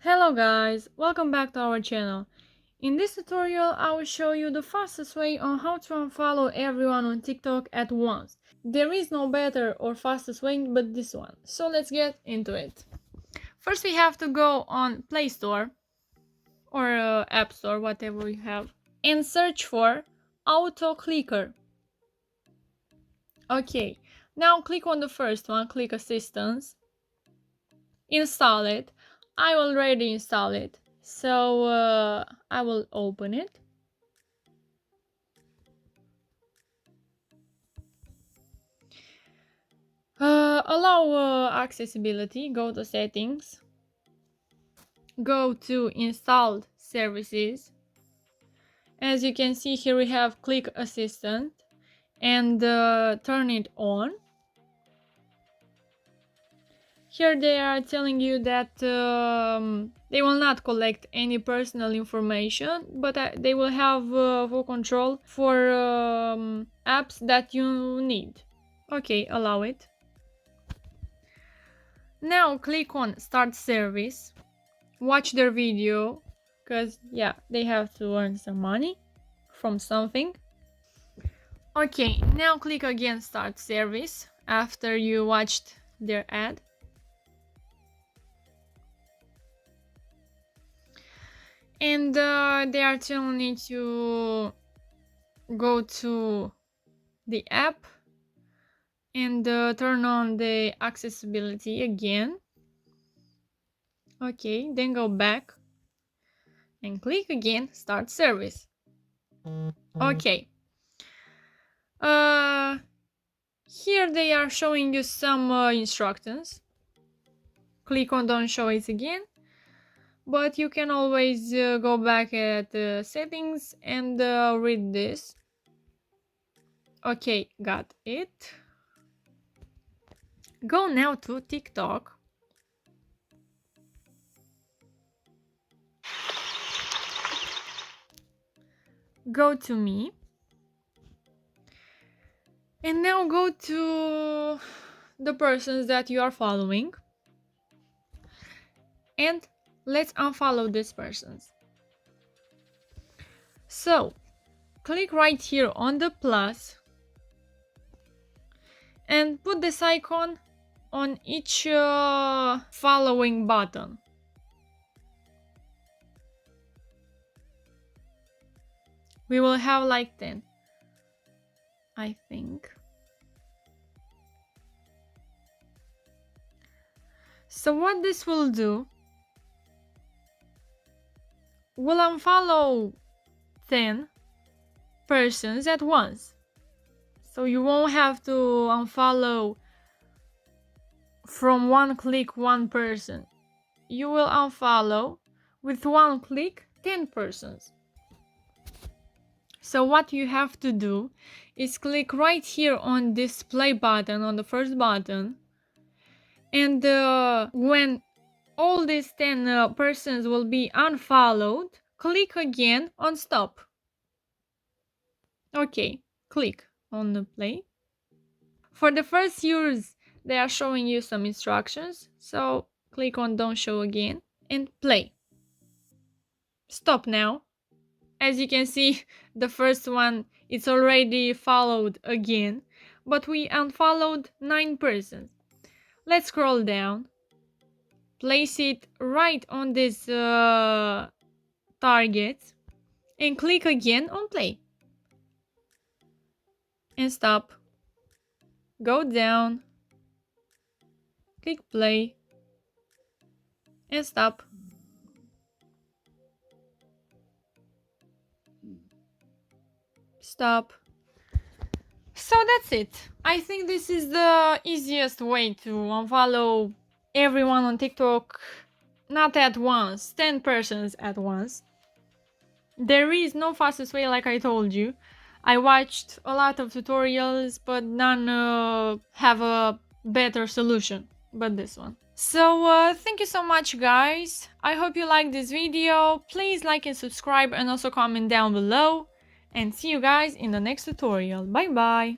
Hello guys, welcome back to our channel. In this tutorial I will show you the fastest way on how to unfollow everyone on TikTok at once. There is no better or fastest way but this one, so let's get into it. First we have to go on Play Store or App Store, whatever you have, and search for Auto Clicker. Okay, now click on the first one, click Assistance, install it. I already installed it, so I will open it. Allow accessibility, go to settings, go to installed services. As you can see here we have click assistant and turn it on. Here they are telling you that they will not collect any personal information, but they will have full control for apps that you need. Okay, allow it. Now click on start service, watch their video, because yeah, they have to earn some money from something. Okay, now click again start service after you watched their ad. And they are telling you to go to the app and turn on the accessibility again. Okay, then go back and click again start service. Okay, here they are showing you some instructions. Click on don't show it again, but you can always go back at settings and read this. Okay, got it. Go now to TikTok. Go to me. And now go to the persons that you are following. And let's unfollow these persons. So, click right here on the plus and put this icon on each following button. We will have like 10, I think. So what this will do, will unfollow 10 persons at once. So you won't have to unfollow from one click one person. You will unfollow with one click 10 persons. So what you have to do is click right here on this play button, on the first button, and when all these 10 persons will be unfollowed, click again on stop. Okay, click on the play. For the first use, they are showing you some instructions, so click on don't show again and play. Stop now. As you can see, the first one, it's already followed again, but we unfollowed 9 persons. Let's scroll down, place it right on this target, and click again on play. And stop. Go down, click play, and stop. Stop. So that's it. I think this is the easiest way to unfollow everyone on TikTok, not at once, 10 persons at once. There is no fastest way, like I told you. I watched a lot of tutorials, but none have a better solution but this one. So thank you so much guys. I hope you liked this video. Please like and subscribe and also comment down below. And see you guys in the next tutorial. Bye bye!